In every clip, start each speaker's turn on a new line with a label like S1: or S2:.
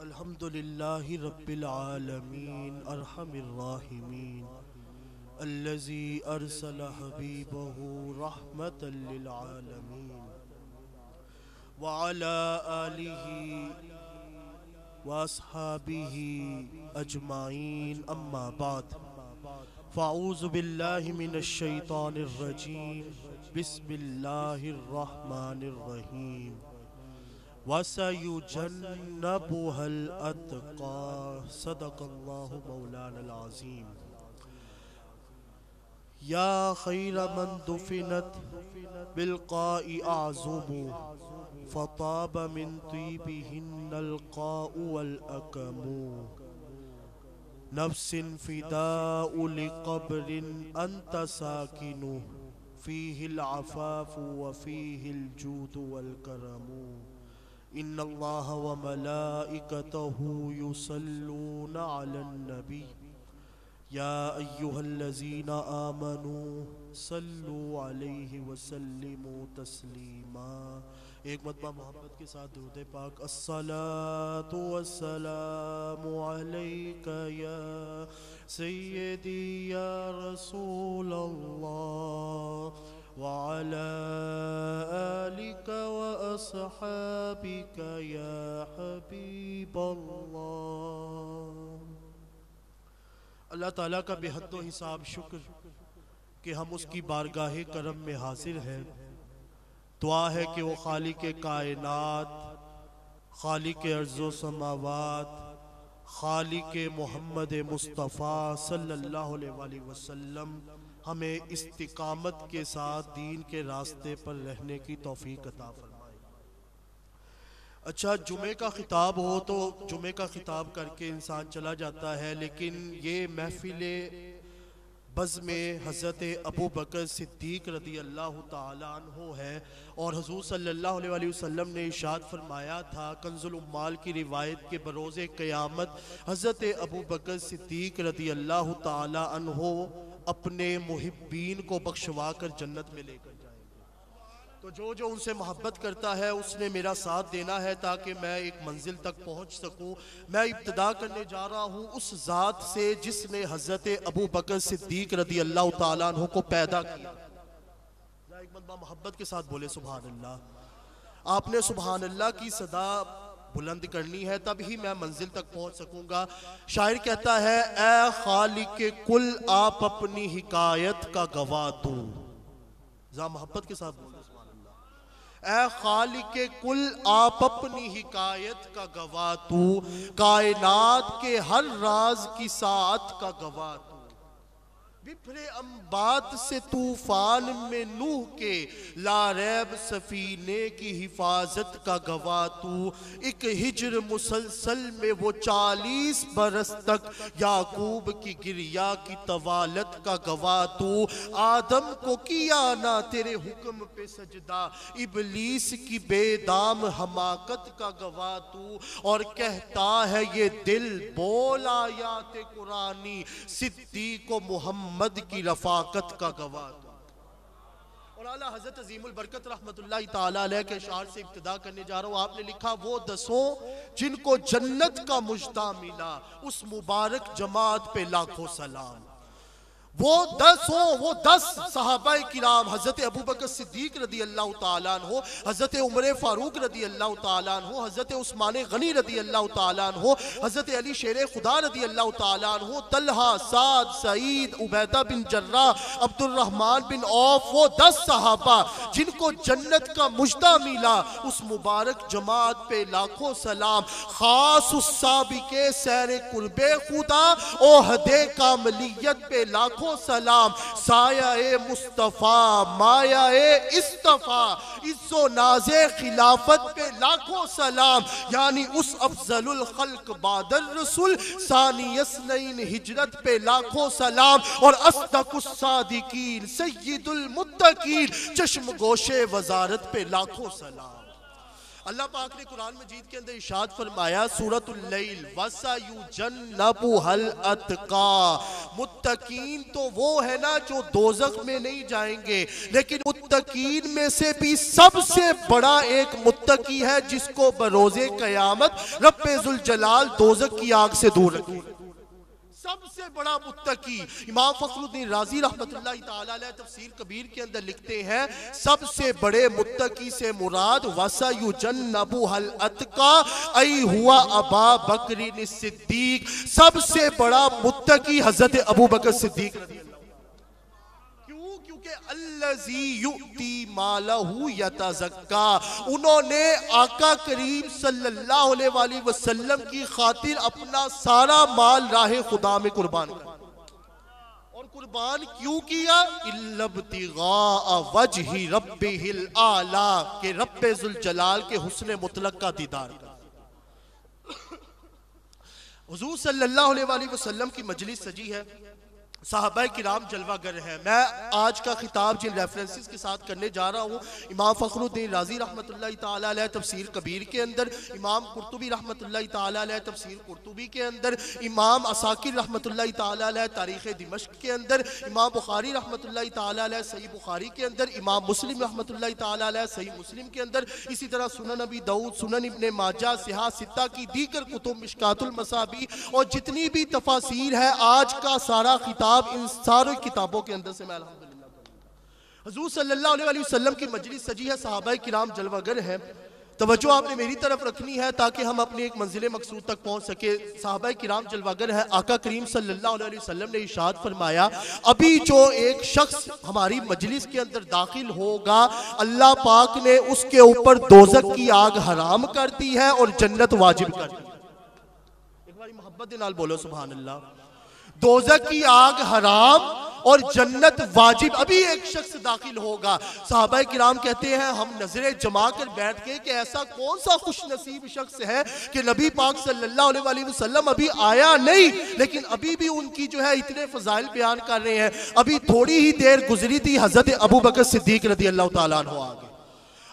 S1: अल्हम्दुलिल्लाहि रब्बिल आलमीन अर्हमिर राहिमीन अल्लज़ी अरसल हबीबहु रहमतल लिल आलमीन व अला आलिहि व अस्हाबिहि अजमाइन अम्मा बाद फ़अऊज़ु बिल्लाहि मिनश शैतानिर रजीम बिस्मिल्लाहिर रहमानिर रहीम वसयुजन्नबुहल अत्क़ा सदक़ल्लाहु मौलानल अज़ीम। या खैर मन दुफ़िनत बिल्क़ाइ आज़ुमु फ़ताब मिन तीबिहिन्नल क़ाउ वल अकमु नफ्सिन फ़िदाउ लिक़ब्रिन अंत साकिनु फ़ीहिल अफ़ाफ़ु व फ़ीहिल जूदु वल करमु इन्नल्लाह व मलाइकतहु युसल्लूना अलन नबी या अय्युहल्लज़ीना आमनू सल्लु अलैहि व सल्लिमू तस्लीमा। एक मरतबा मोहब्बत के साथ दुरूद पाक। अस्सलातु वस्सलामु अलैका या सय्यदी या रसूल अल्लाह व अला आलिका व अस्हाबिका या हबीब अल्लाह। अल्लाह ताला का बेहद हिसाब शुक्र कि हम उसकी बारगाह करम में हाजिर हैं। दुआ है कि वो खालिक कायनात, खालिक अर्ज़ो समावात, खालिक मोहम्मद मुस्तफ़ा सल्लल्लाहु अलैहि वसल्लम हमें इस्तिकामत के साथ दीन के रास्ते पर रहने की तौफीक अता फरमाए। अच्छा, जुमे का खिताब हो तो जुमे का खिताब करके इंसान चला जाता है, लेकिन ये महफिल बज़ में हज़रत अबू बकर सिद्दीक़ रदी अल्लाह ताला अन्हु है और हुज़ूर सल्लल्लाहु अलैहि वसल्लम ने इरशाद फरमाया था, कंज़ुल उम्माल की रिवायत के बरोज़े क़यामत हज़रत अबू बकर सिद्दीक़ रदी अल्लाह ताला अन्हु अपने मुहिब्बीन को बख्शवा कर जन्नत में लेकर जाएंगे। तो जो जो उनसे मोहब्बत करता है उसने मेरा साथ देना है ताकि मैं एक मंजिल तक पहुंच सकूं। मैं इब्तिदा करने जा रहा हूं उस ज़ात से जिसने हज़रत अबू बकर सिद्दीक़ रदी अल्लाह ताला अन्हु को पैदा किया। एक मरतबा मोहब्बत के साथ बोले सुभान अल्लाह। आपने सुभान अल्लाह की सदा बुलंद करनी है, तब ही मैं मंजिल तक पहुंच सकूंगा। शायर कहता है, ए खालिक कुल आप अपनी हिकायत का गवाह दो। जरा मोहब्बत के साथ बोले सुभान अल्लाह। ए खालिक कुल आप अपनी हिकायत का गवाह तू, कायनात के हर राज की साथ का गवाह तू। बिफरे अम्बात से तूफान में नूह के लारैब सफीने की हिफाजत का गवाह तू। एक हिज्र मुसलसल में वो 40 बरस तक याकूब की गिरिया की तवालत का गवाह तू। आदम को किया ना तेरे हुक्म पे सजदा, इबलीस की बेदाम हमाकत का गवाह तू। और कहता है ये दिल बोल आयात कुरानी, सिद्दीक़ को मोहम्मद की रफाकत का गवाह। और आला हज़रत अज़ीमुल बरकत रहमतुल्लाहि ताला अलैह के अशआर से इब्तिदा करने जा रहा हूँ। आपने लिखा, वो दसों जिनको जन्नत का मुजदा मिला, उस मुबारक जमात पे लाखों सलाम। वो 10 सहाबाए किराम, हज़रत अबू बकर सिद्दीक़ रदी अल्लाह ताला अन्हु, हज़रत उमर फारूक रदी अल्लाह ताला अन्हु, हज़रत उस्मान गनी रदी अल्लाह ताला अन्हु, हज़रत अली शेर खुदा रदी अल्लाह ताला अन्हु, तलहा, साद, सईद, उबैदा बिन जर्राह, अब्दुर्रहमान बिन औफ, वो 10 सहाबा जिनको जन्नत का मुजदा मिला, उस मुबारक जमात पे लाखों सलाम। खास उस साबिके सैर कुर्बे खुदा, ओहदे कामलियत पे लाखों सलाम। साया ए मुस्तफा, माया ए इस्तफा, इज्जो नाज़े खिलाफत पे लाखों सलाम। यानी उस अफजलुल खल्क बादल रसूल सानी यसनैन हिजरत पे लाखों सलाम। और अस्दकुस सादिकीन सय्यिदुल मुत्तकीन चश्म गोशे वजारत पे लाखों सलाम। अल्लाह पाक ने कुरान मजीद के अंदर इरशाद फरमाया सूरतुल लैल वसयुजन्नबुहल अत्का, मुत्तकीन तो वो है ना जो दोज़ख में नहीं जाएंगे, लेकिन मुत्तकीन में से भी सबसे बड़ा एक मुत्तकी है जिसको बरोज़े क़यामत रब्बे ज़ुल जलाल दोज़ख की आग से दूर रखेगा। सबसे बड़ा मुत्तकी इमाम फखरुद्दीन राजी रहमतुल्लाहि ताला अलैह तफसीर कबीर के अंदर लिखते हैं, सबसे बड़े मुत्तकी से मुराद वसयुजन्नबुहल अत्का ऐ हुआ अबा बकर सिद्दीक, सबसे बड़ा मुत्तकी हजरत अबू बकर सिद्दीक रज़ी अल्लाह। क्यों? क्योंकि अल्लज़ी युती मालहू यतज़क्का, उन्होंने आका करीम सल्लल्लाहु अलैहि वसल्लम की खातिर अपना सारा माल राह खुदा में कुर्बान किया। और कुर्बान क्यों किया? इल्लब्तिगा वजही रब्बिहिल आला, के रब्बे ज़ुल जलाल के हुस्न मुतलक का दीदार। हुजूर सल्लल्लाहु अलैहि वसल्लम की मजलिस सजी है, साहबा किराम जलवागर है। मैं आज का खिताब जिन रेफरेंसेस के साथ करने जा रहा हूँ, इमाम फखरुद्दीन राजी रहमतुल्लाहि ताला अलैह तफसीर कबीर के अंदर, इमाम कुर्तुबी रहमतुल्लाहि ताला अलैह तफसीर कुर्तुबी के अंदर, इमाम असाकिर रहमतुल्लाहि ताला अलैह तारीख़ दिमश्क के अंदर, इमाम बुखारी रहमतुल्लाहि ताला अलैह सही बुखारी के अंदर, इमाम मुस्लिम रहमतुल्लाहि ताला अलैह सही मुस्लिम के अंदर, इसी तरह सुनन अबी दाऊद, सुनन इब्ने माजा, सिहा सित्ता की दीगर कुतुब, मिशकातुल मसाबी और जितनी भी तफासीर है, आज का सारा खिताब इन सारी किताबों के अंदर से मैं अल्हम्दुलिल्लाह। हुजूर सल्लल्लाहु अलैहि वसल्लम की मजलिस सजी है, सहाबा किराम जलवागर है। तवज्जो आपने मेरी तरफ रखनी है ताकि हम अपनी एक मंजिल मकसूद तक पहुंच सके। सहाबा किराम जलवागर है। आका करीम सल्लल्लाहु अलैहि वसल्लम ने इरशाद फरमाया, अभी जो एक शख्स हमारी मजलिस के अंदर दाखिल होगा, अल्लाह पाक ने उसके ऊपर दोज़ख की आग हराम कर दी है और जन्नत वाजिब कर दी। एक बार मोहब्बत के नाल बोलो सुभान अल्लाह। दोज़ख की आग हराम और जन्नत वाजिब। अभी एक शख्स दाखिल होगा। सहाबा किराम कहते हैं, हम नजरें जमा कर बैठ के कि ऐसा कौन सा खुश नसीब शख्स है कि नबी पाक सल्लल्लाहु अलैहि वसल्लम अभी आया नहीं, लेकिन अभी भी उनकी जो है इतने फजाइल बयान कर रहे हैं। अभी थोड़ी ही देर गुजरी थी, हजरत अबू बकर सिद्दीक रज़ी अल्लाह तआला अन्हु आ गए।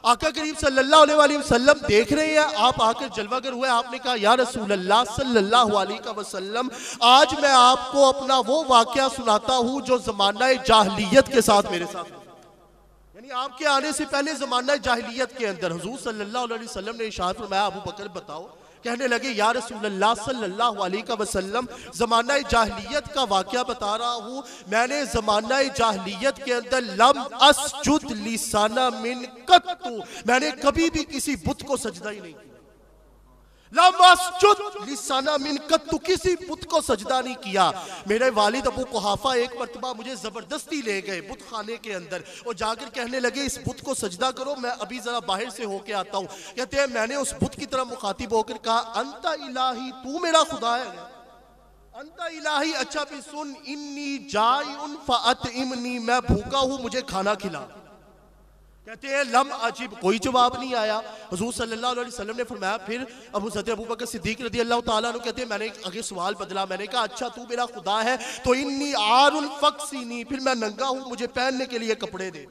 S1: आका करीम सल्लल्लाहु अलैहि वसल्लम देख रहे हैं, आप आकर जलवागर हुए। आपने कहा, या रसूल अल्लाह सल्लल्लाहु अलैहि वसल्लम, आज मैं आपको अपना वो वाकया सुनाता हूँ जो जमाना जाहिलियत के साथ मेरे साथ, यानी आपके आने से पहले जमाना जाहिलियत के अंदर हुजूर सल्लल्लाहु अलैहि वसल्लम ने इरशाद फरमाया, अबू बकर बताओ। कहने लगे, या रसूल अल्लाह सल्लल्लाहु अलैहि वसल्लम, ज़माना जाहिलियत का वाक़या बता रहा हूँ। मैंने ज़माना जाहिलियत के अंदर लम अस्जुद लिसाना मिन कत्तु, मैंने कभी भी किसी बुत को सजदा ही नहीं किया। लम अस्जुद लिसाना मिन कत्तु, किसी बुत को सजदा नहीं किया। मेरे वालिद अबू कुहाफा एक मरतबा मुझे जबरदस्ती ले गए बुत खाने के अंदर और जाकर कहने लगे, इस बुत को सजदा करो, मैं अभी जरा बाहर से होके आता हूँ। कहते हैं, मैंने उस बुत की तरफ मुखातिब होकर कहा, अंता इलाही, तू मेरा खुदा है। अंता इलाही, अच्छा फिर सुन, इन्नी जाइउन फअतइमनी, मैं भूखा हूँ, मुझे खाना खिला। कहते हैं, लम अजीब, कोई जवाब नहीं आया। हुजूर सल्लल्लाहु अलैहि वसल्लम ने फरमाया, फिर अबू बकर सिद्दीक रज़ी अल्लाह तआला अन्हु कहते हैं, मैंने आगे सवाल बदला। मैंने कहा, अच्छा तू मेरा खुदा है तो इन्नी आरुन फक्सिनी, फिर मैं नंगा हूं, मुझे पहनने के लिए कपड़े दे।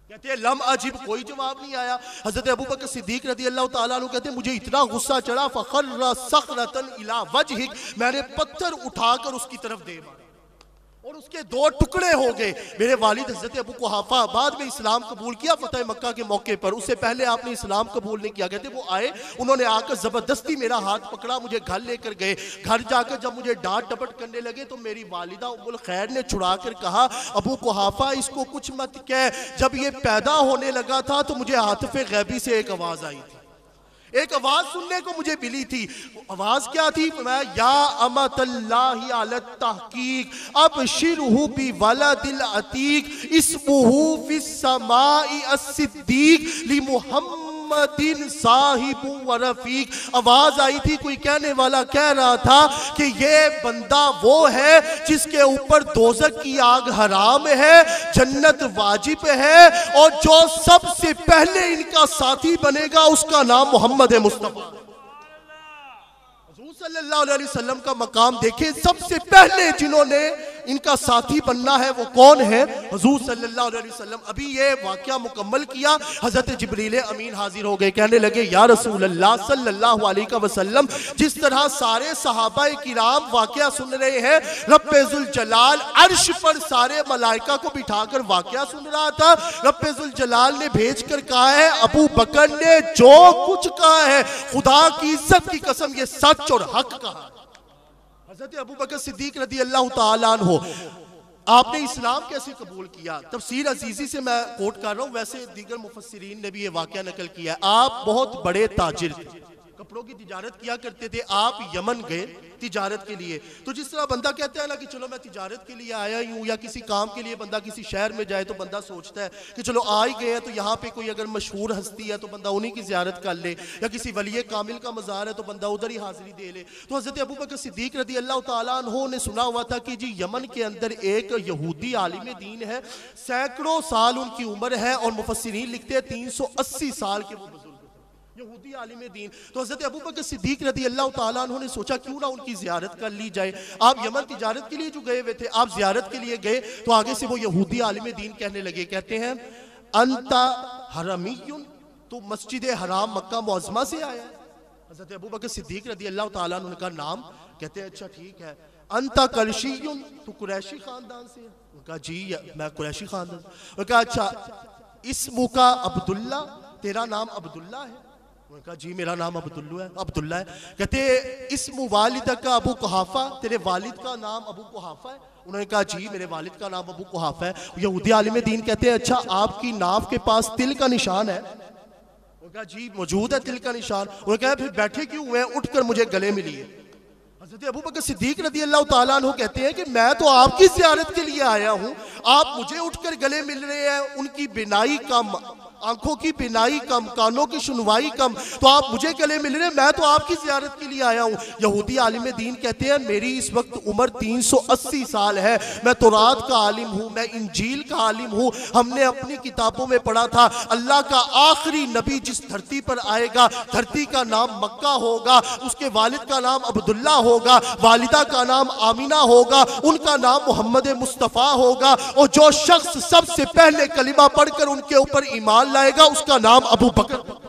S1: कहते हैं, लम अजीब, कोई जवाब नहीं आया। हजरत अबू बकर सिद्दीक रज़ी अल्लाह तआला अन्हु कहते हैं, मुझे इतना गुस्सा चढ़ा, फखर्रा सखरतन इला वजहिक, मैंने पत्थर उठाकर उसकी तरफ दे मारा और उसके दो टुकड़े हो गए। मेरे वालिद हजरत अबू कुहाफा बाद में इस्लाम कबूल किया फतेह मक्का के मौके पर, उससे पहले आपने इस्लाम कबूल नहीं किया। कहते वो आए, उन्होंने आकर जबरदस्ती मेरा हाथ पकड़ा, मुझे घर लेकर गए। घर जाकर जब मुझे डांट डपट करने लगे तो मेरी वालिदा उम्मुल खैर ने छुड़ा कर कहा, अबू कुहाफा इसको कुछ मत कह। जब ये पैदा होने लगा था तो मुझे आतिफ़े गैबी से एक आवाज आई थी, एक आवाज सुनने को मुझे मिली थी। आवाज क्या थी? मैं या अमतल्लाहि अला तहकीक अबशिरहु बि वलदिल अतीक इस्मुहु फिस समाई अस्सिद्दीक लि मुहम्मदिन साहिबु व रफीक। आवाज आई थी, कोई कहने वाला कह रहा था कि ये बंदा वो है जिसके ऊपर दोज़ख की आग हराम है, जन्नत वाजिब है, और जो सबसे पहले इनका साथी बनेगा उसका नाम मोहम्मद मुस्तफा। हुज़ूर सल्लल्लाहु अलैहि वसल्लम का मकाम देखे, सबसे पहले जिन्होंने इनका साथी बनना है वो कौन है? हुजूर सल्लल्लाहु अलैहि वसल्लम। अभी ये वाकया मुकम्मल किया, हजरत जिब्रील अमीन हाजिर हो गए, कहने लगे या रसूल अल्लाह सल्लल्लाहु अलैहि वसल्लम, जिस तरह सारे सहाबा किराम वाकया सुन रहे हैं, रब्बे जुल जलाल अर्श पर सारे मलाइका को बिठाकर वाकया सुन रहा था। रब्बे जुल जलाल ने भेज कर कहा है, अबू बकर ने जो कुछ कहा है खुदा की इज्जत की कसम ये सच और हक कहा। हज़रत अबू बकर सिद्दीक रज़ी अल्लाह ताला अन्हु, आपने इस्लाम कैसे कबूल किया? तफसीर अजीजी से मैं कोट कर रहा हूँ, वैसे दीगर मुफस्सिरीन ने भी ये वाकया नकल किया है। आप बहुत बड़े ताजिर थे, कपड़ों की तिजारत किया करते थे। आप यमन गए तिजारत के लिए, तो जिस तरह बंदा कहता है ना कि चलो मैं तिजारत के लिए आया ही हूँ, या किसी काम के लिए बंदा किसी शहर में जाए तो बंदा सोचता है कि चलो आ ही गए हैं तो यहाँ पे कोई अगर मशहूर हस्ती है तो बंदा उन्हीं की ज़ियारत कर ले, या किसी वली कामिल का मज़ार है तो बंदा उधर ही हाजिरी दे ले। तो हज़रत अबू बकर सिद्दीक रज़ी अल्लाह ताला अन्हु ने सुना हुआ था कि जी यमन के अंदर एक यहूदी आलिम दीन है, सैकड़ों साल उनकी उम्र है, और मुफस्सिरीन लिखते हैं 380 साल के वो यहूदी आलिम दीन। तो हज़रत अबू बकर सिद्दीक रज़ी अल्लाह ताला अन्हु ने सोचा क्यों ना उनकी ज़ियारत कर ली जाए। आप यमन तिजारत के लिए जो गए हुए थे, आप ज़ियारत के लिए गए, तो आगे से वो यहूदी आलिम दीन कहने लगे, कहते हैं अंता हरमीयुन, तो मस्जिद हराम मक्का मुअज़्ज़मा से आया है। हज़रत अबू बकर सिद्दीक रज़ी अल्लाह ताला अन्हु का नाम, कहते हैं अच्छा ठीक है। अंता कुरैशियुन, तो कुरैशी खानदान से है? उनका जी मैं कुरैशी खानदान। उनका अच्छा इस्मु का अब्दुल्ला, तेरा नाम अब्दुल्ला है? उनका जी मेरा नाम अब्दुल्ला है। कहते इस्मु वालिदा का अबू कुहाफा, तेरे वालिद का नाम अबू कुहाफा है? उन्होंने कहा जी मेरे वालिद का नाम अबू कुहाफा है। यहूदी आलिम दीन कहते हैं अच्छा आपकी नाव के पास तिल का निशान है? उनका जी मौजूद है तिल का निशान। उन्होंने कहा फिर बैठे क्यों हुए, उठकर मुझे गले मिलिए। हज़रत अबू बकर सिद्दीक रज़ी अल्लाह ताला अन्हु कहते हैं कि मैं तो आपकी ज़ियारत के लिए आया हूँ, आप मुझे उठकर गले मिल रहे हैं। उनकी बिनाई कम, आंखों की बिनाई कम, कानों की सुनवाई कम, तो आप मुझे गले मिल रहे हैं, मैं तो आपकी ज़ियारत के लिए आया हूँ। यहूदी आलिम दीन कहते हैं मेरी इस वक्त उम्र 380 साल है, मैं तौरात का आलिम हूँ, मैं इंजील का आलिम हूँ। हमने अपनी किताबों में पढ़ा था अल्लाह का आखिरी नबी जिस धरती पर आएगा, धरती का नाम मक्का होगा, उसके वालिद का नाम अब्दुल्ला होगा, वालिदा का नाम आमिना होगा, उनका नाम मोहम्मद मुस्तफ़ा होगा, और जो शख्स सबसे पहले कलिमा पढ़कर उनके ऊपर ईमान लाएगा उसका नाम अबू बकर।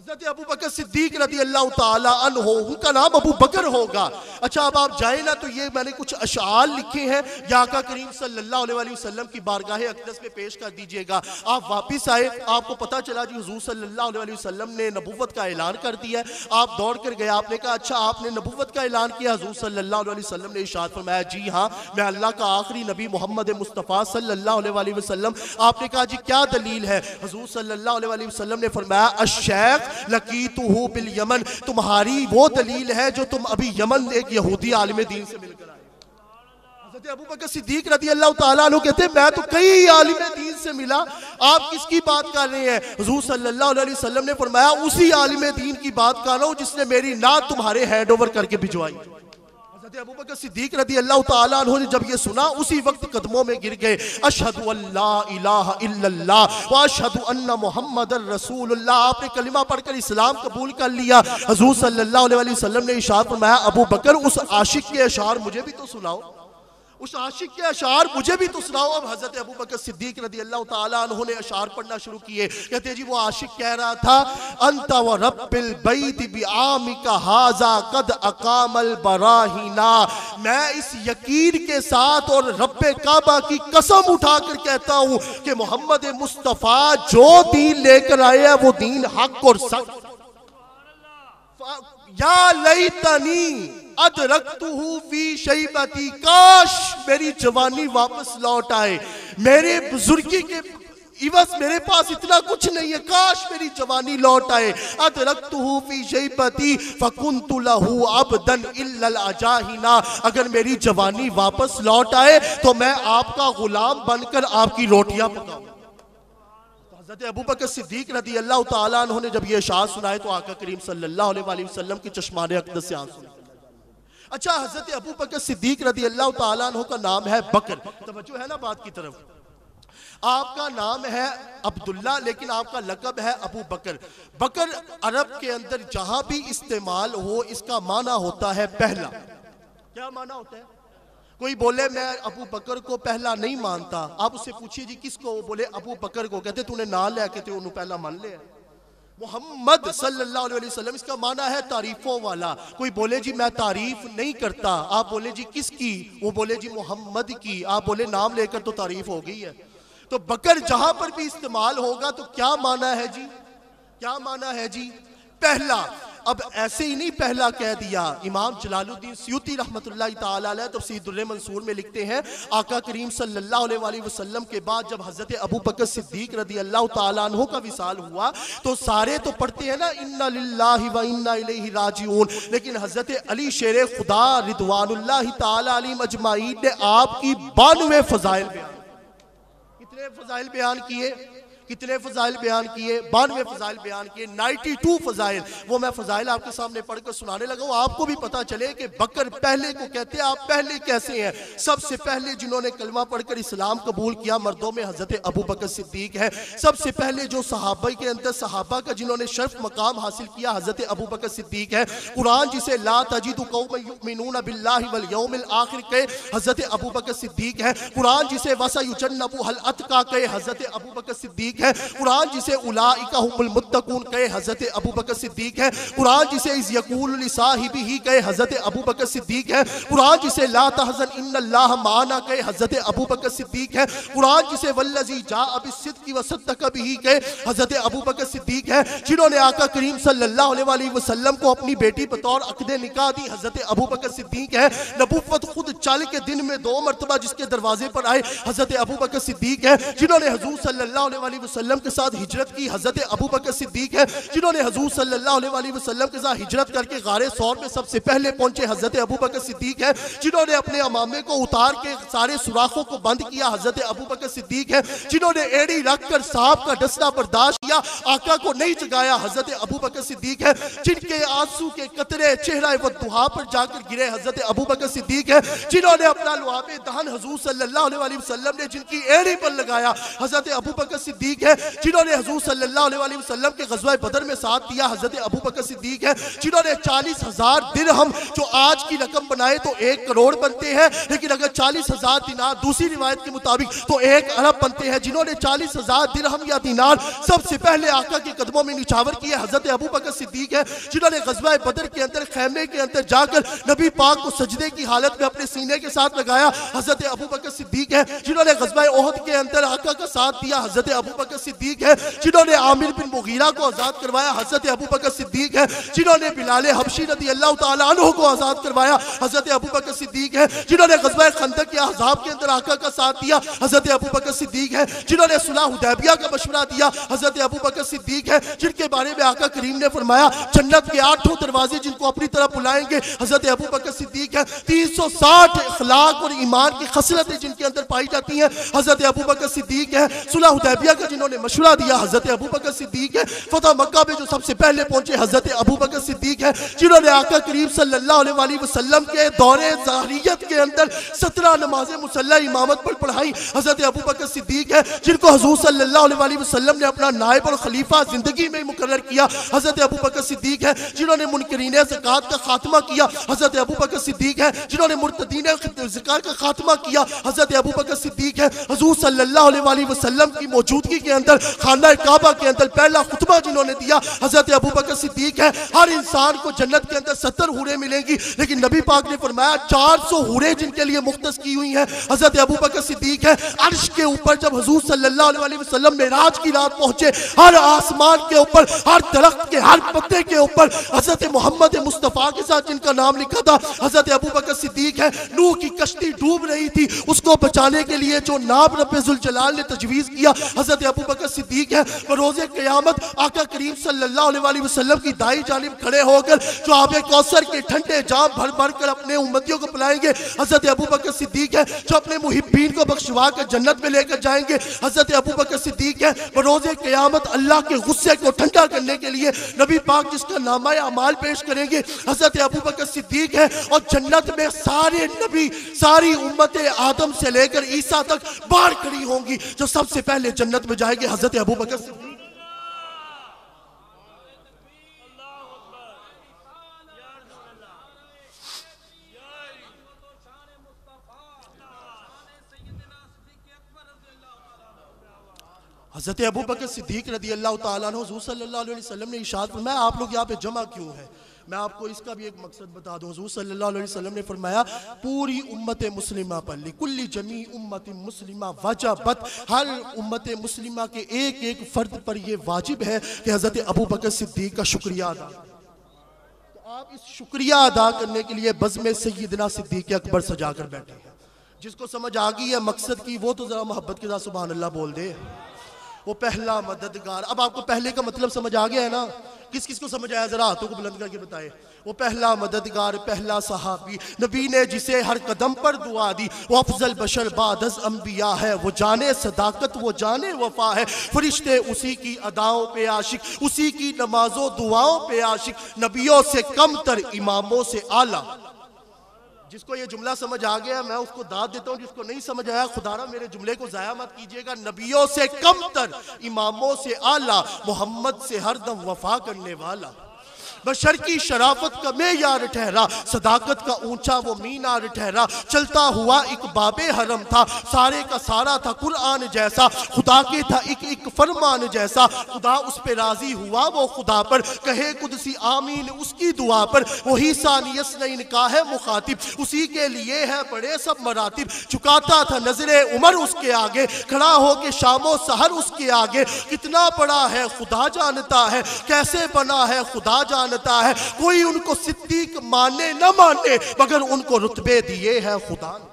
S1: हज़रत अबू बकर सिद्दीक रज़ी अल्लाह ताला अन्हु, उनका नाम अबू बकर होगा। अच्छा अब आप जाए ना तो ये मैंने कुछ अशआर लिखे हैं, या आका करीम सल्लल्लाहु अलैहि वसल्लम की बारगाह अक़दस में पेश कर दीजिएगा। आप वापिस आए, आपको पता चला जी हुज़ूर सल्लल्लाहु अलैहि वसल्लम ने नबुव्वत का ऐलान कर दिया है। आप दौड़ कर गए, आपने कहा अच्छा आपने नबुव्वत का ऐलान किया? हुज़ूर सल्लल्लाहु अलैहि वसल्लम ने इरशाद फरमाया जी हाँ मैं अल्लाह का आखिरी नबी मोहम्मद मुस्तफ़ा सल्लल्लाहु अलैहि वसल्लम। आपने कहा जी क्या दलील है? हुज़ूर सल्लल्लाहु अलैहि वसल्लम ने फरमाया अश्शैख लकीतुहु बिल यमन, तुम्हारी वो दलील है जो तुम अभी यमन एक यहूदी आलिम दीन से मिलकर आए। हज़रत अबू बकर सिद्दीक रज़ी अल्लाह ताला अन्हु कहते हैं मैं तो कई आलिम दीन से मिला, आप किसकी बात कर रहे हैं? हुज़ूर सल्लल्लाहु अलैहि वसल्लम ने फरमाया उसी आलिम दीन की बात कर रहा हूँ जिसने मेरी नात तुम्हारे हैंड ओवर करके भिजवाई। हज़रत अबू बकर सिद्दीक रज़ी अल्लाह ताला अन्हु ने जब ये सुना उसी वक्त कदमों में गिर गए। अशहदु अल्ला इलाहा इल्लल्लाह व अशहदु अन्ना मुहम्मदर रसूलुल्लाह, आपने कलिमा पढ़कर इस्लाम कबूल कर लिया। हुज़ूर सल्लल्लाहु अलैहि वसल्लम ने इरशाद फरमाया अबू बकर उस आशिक के अशार मुझे भी तो सुनाओ, उस आशिक के अशार मुझे भी तो सुनाओ। अब हज़रत अबू बकर सिद्दीक रज़ी अल्लाह ताला अन्हु ने अशार पढ़ना शुरू किए। कहते हैं जी वो आशिक कह रहा था अंता व रब्बिल बैत बिआमिका हाज़ा कद अकामल बराहिना, मैं इस यकीन के साथ और रब्बे काबा की कसम उठाकर कहता हूँ कि मोहम्मद मुस्तफ़ा जो दीन लेकर आए हैं वो दीन हक और सच। या लैतनी अदरक्तुहु फी शैबती, काश मेरी जवानी वापस लौट आए, मेरे बुजुर्गी के इवज मेरे पास इतना कुछ नहीं है, काश मेरी जवानी लौट आए। अदरक्तुहु फी शैबती फकुन्तु लहू अब्दन इल्लल अजाहिना, अगर मेरी जवानी वापस लौट आए तो मैं आपका गुलाम बनकर आपकी रोटियां पकाऊं। हज़रत अबू बकर सिद्दीक रज़ी अल्लाह ताला अन्हु ने जब ये अशार सुनाए तो आका करीम सल्लल्लाहु अलैहि वसल्लम की चश्माने अक़दस से आंसू। अच्छा हज़रत अबू बकर सिद्दीक रज़ी अल्लाह ताला अन्हु का नाम है बकर, तवज्जो है ना बात की तरफ। आपका नाम है अब्दुल्ला लेकिन आपका लक़ब है अबू बकर। बकर अरब के अंदर जहां भी इस्तेमाल हो इसका माना होता है पहला। क्या माना होता है? कोई बोले मैं अबू बकर को पहला नहीं मानता, आप उससे पूछिए जी किसको, वो बोले अबू बकर को। कहते तूने ना लैके ते उन्होंने पहला मान लिया। मोहम्मद सल्लल्लाहु अलैहि वसल्लम, इसका माना है तारीफों वाला। कोई बोले जी मैं तारीफ नहीं करता, आप बोले जी किसकी, वो बोले जी मोहम्मद की, आप बोले नाम लेकर तो तारीफ हो गई है। तो बकर जहां पर भी इस्तेमाल होगा तो क्या माना है जी, क्या माना है जी, पहला। अब ऐसे ही नहीं पहला कह दिया, इमाम जलालुद्दीन सयूती रहमतुल्लाहि ताला अलैह तफसीर दुर्र मंसूर में लिखते हैं, आका करीम सल्लल्लाहु अलैहि वसल्लम के बाद जब हजरत अबू बकर सिद्दीक रदी अल्लाह ताला अन्हु का विसाल हुआ तो सारे तो पढ़ते हैं ना इन्ना लिल्लाहि व इन्ना इलैहि राजिऊन, लेकिन हजरत अली शेर खुदा रिदवानुल्लाहि ताला अलैहिम अजमाइन ने आपकी 92 फजाइल बयान, कितने फजाइल बयान किए, कितने फजाइल बयान किए, 92 फजाइल बयान किए, 92 फजाइल। वो मैं फजाइल आपके सामने पढ़कर सुनाने लगा हूं, आपको भी पता चले कि बकर पहले को कहते हैं। आप पहले कैसे हैं? सबसे पहले जिन्होंने कलमा पढ़कर इस्लाम कबूल किया मर्दों में हजरत अबू बकर सिद्दीक है। सबसे पहले जो सहाबा के अंदर सहाबा का जिन्होंने शर्फ मकाम हासिल किया हजरत अबू बकर सिद्दीक है। कुरान जिसे ला तजिदु कौमन युमिनूना बिल्लाहि वल यौमिल आखिर के हजरत अबू बकर सिद्दीक है। कुरान जिसे वसा युजन्नबु हल अतका के हजरत अबू बकर सिद्दीक है। कुरान जिसे उलाइका हुमुल मुत्तकून कहे हजरत अबू बकर सिद्दीक है। कुरान जिसे इज़ यकूलु लिसाहिबिही कहे हजरत अबू बकर सिद्दीक है। कुरान जिसे ला तहज़न इन्नल्लाह माना कहे हजरत अबू बकर सिद्दीक है। कुरान जिसे वल्लज़ी जाअ बिस्सिद्क़ि व सद्दक़ बिही कहे हजरत अबू बकर सिद्दीक है। जिन्होंने आका करीम सल्लल्लाहु अलैहि वसल्लम को अपनी बेटी बतौर अक़दे निकाह दी हजरत अबू बकर सिद्दीक है। नबुव्वत खुद चल के दिन में 2 मरतबा जिसके दरवाजे पर आए हजरत अबू बकर सिद्दीक है। जिन्होंने हुज़ूर सल्लल्लाहु अलैहि वसल्लम के साथ हिजरत की हजरत अबू बकर सिद्दीक है। जिन्होंने हुज़ूर सल्लल्लाहु अलैहि वसल्लम के साथ हिजरत करके गारे सौर में सबसे पहले पहुंचे हजरत अबू बकर सिद्दीक है। जिन्होंने अपने अमामे को उतार के सारे सुराखों को बंद किया हजरत अबू बकर सिद्दीक है। जिन्होंने एड़ी रखकर सांप का डसना बर्दाश्त किया आका को नहीं जगाया हजरत अबू बकर सिद्दीक है। जिनके आंसू के कतरे चेहरा व दुहा पर जाकर गिरे हजरत अबू बकर सिद्दीक है। जिन्होंने अपना लुआबे दहन हुज़ूर सल्लल्लाहु अलैहि वसल्लम ने जिनकी एड़ी पर लगाया हजरत अबू बकर सिद्दीक है। जिन्होंने हुज़ूर सल्लल्लाहु अलैहि वसल्लम के ग़ज़वा बदर में साथ दिया हजरत अबू बकर सिद्दीक है। जिन्होंने 40,000 दिरहम जो आज की रकम बनाए तो 1 करोड़ बनते हैं, लेकिन अगर 40,000 दिनार दूसरी रिवायत के मुताबिक तो 1 अरब बनते हैं। जिन्होंने 40,000 दिरहम या दिनार सबसे पहले आका के कदमों में निछावर किया हजरत अबू बकर सिद्दीक है। जिन्होंने ग़ज़वा बदर के अंदर खैमे के अंदर जाकर नबी पाक को सजदे की हालत में अपने सीने के साथ लगाया हजरत अबू बकर सिद्दीक है। जिन्होंने ग़ज़वा ओहद के अंदर आका का साथ दिया हजरत अबू बकर सिद्दीक है। जिन्होंने आमिर बिन मुगीरा को आजाद करवाया हजरत अबू बकर सिद्दीक है। जिन्होंने बिलाल हबशी रदी अल्लाह ताला अन्हु को आजाद करवाया हजरत अबू बकर सिद्दीक है। जिन्होंने ग़ज़वा खंदक के अहज़ाब के अंदर आका का साथ दिया हजरत अबू बकर सिद्दीक है। जिन्होंने सुलह हुदैबिया का मशवरा दिया हजरत अबू बकर सिद्दीक है। जिनके बारे में आका करीम ने फरमाया जन्नत के 8 दरवाजे जिनको अपनी तरफ बुलाएंगे हजरत अबू बकर सिद्दीक है। 360 अखलाक और ईमान की खसलतें जिनके अंदर पाई जाती हैं हजरत अबू बकर सिद्दीक है। सुलह हुदैबिया का जिन्होंने मशवरा दिया हजरत अबू बकर सिद्दीक है। फतह मक्का में जो सबसे पहले पहुंचे हजरत अबू बकर सिद्दीक है। जिन्होंने आका करीम सल्लल्लाहु अलैहि वसल्लम के दौरे ज़ाहिरियत के अंदर 17 नमाज़ें मुसल्ला इमामत पर पढ़ाई हजरत अबू बकर सिद्दीक है। जिनको हुज़ूर सल्लल्लाहु अलैहि वसल्लम ने अपना नायब और खलीफा जिंदगी में मुकर्रर किया हजरत अबू बकर सिद्दीक है। जिन्होंने मुनकरीन ज़कात का खात्मा किया हजरत अबू बकर सिद्दीक है। जिन्होंने मुर्तदीन ज़कात का खात्मा किया हजरत अबू बकर सिद्दीक है। हुज़ूर सल्लल्लाहु अलैहि वसल्लम की मौजूदगी के अंदर खाना काबा के अंदर पहला खुतबा जिन्होंने दिया हजरत अबू बकर सिद्दीक है। हर इंसान को जन्नत के अंदर 70 हूरें मिलेंगी, लेकिन नबी पाक ने फरमाया 400 हूरें जिनके लिए मुख्तस की हुई हैं हजरत अबू बकर सिद्दीक है। अर्श के ऊपर जब हुज़ूर सल्लल्लाहु अलैहि वसल्लम मेराज की रात पहुंचे, हर आसमान के ऊपर हर दरख्त के हर पत्ते के ऊपर हजरत मोहम्मद मुस्तफ़ा के साथ जिनका नाम लिखा था हजरत अबू बकर सिद्दीक है। नूह की कश्ती डूब रही थी, उसको बचाने के लिए जो नाम रब्बे जुल जलाल ने तजवीज़ किया हजरत अबू बकर सिद्दीक है। रोज़े क़यामत आका करीम सल्लल्लाहु अलैहि वसल्लम की दाई जानिब खड़े होकर जो आबे कौसर के ठंडे जाम भर भर कर अपने उम्मतियों को पिलाएंगे हजरत अबू बकर सिद्दीक है। जो अपने मुहिब्बीन को बख्शवा कर जन्नत में लेकर जाएंगे हजरत अबू बकर सिद्दीक है। रोज़े क़यामत अल्लाह के गुस्से को ठंडा करने के लिए नबी पाक जिसका नामा अमाल पेश करेंगे हजरत अबू बकर सिद्दीक है। और जन्नत में सारे नबी सारी उम्मत आदम से लेकर ईसा तक बाहर खड़ी होंगी, जो सबसे पहले जन्नत में जाएंगे हजरत अबू बकर सिद्दीक। हज़रत अबू बकर सिद्दीक रदी अल्लाह ताला अन्हु हुज़ूर सल्लल्लाहु अलैहि वसल्लम ने इरशाद फरमाया, आप लोग यहाँ पे जमा क्यों है? मैं आपको इसका भी एक मकसद बता दूं। हुज़ूर सल्लल्लाहु अलैहि वसल्लम ने फरमाया, पूरी उम्मत मुस्लिमा पर लिकुल्ली जमी उम्मत मुस्लिमा वजबत, हर उम्मत मुस्लिमा के एक एक फर्द पर यह वाजिब है कि हज़रत अबू बकर सिद्दीक का शुक्रिया अदा। तो आप इस शुक्रिया अदा करने के लिए बज़्म सय्यदना सिद्दीक अकबर सजा कर बैठे हैं। जिसको समझ आ गई है मकसद की, वो तो जरा मोहब्बत के साथ सुभान अल्लाह बोल दे। वो पहला मददगार। अब आपको पहले का मतलब समझ आ गया है ना? किस किस को समझ आया जरा हाथों को बुलंद करके बताए। वो पहला मददगार, पहला सहाबी, नबी ने जिसे हर कदम पर दुआ दी, वो अफजल बशर बादस अंबिया है, वो जाने सदाकत, वो जाने वफा है। फरिश्ते उसी की अदाओं पे आशिक, उसी की नमाजों दुआओं पे आशिक, नबियों से कम तर इमामों से आला। जिसको ये जुमला समझ आ गया मैं उसको दाद देता हूँ, जिसको नहीं समझ आया खुदारा मेरे जुमले को जाया मत कीजिएगा। नबियों से कम तर इमामों से आला, मोहम्मद से हरदम वफा करने वाला, बशर की शराफत का मेयार ठहरा, सदाकत का ऊंचा वो मीनार ठहरा। चलता हुआ एक बाबे हरम था, सारे का सारा था कुरान जैसा, खुदा के था एक एक फरमान जैसा। खुदा उस पे राजी हुआ वो खुदा पर, कहे कुदसी आमीन उसकी दुआ पर। वही सानियस ने इनका है मुखातिब, उसी के लिए है बड़े सब मरातिब। चुकाता था नजरे उमर उसके आगे, खड़ा हो के शामो सहर उसके आगे। कितना बड़ा है खुदा जानता है, कैसे बना है खुदा जानता है। कोई उनको सिद्दीक माने न माने, मगर उनको रुतबे दिए हैं खुदा ने।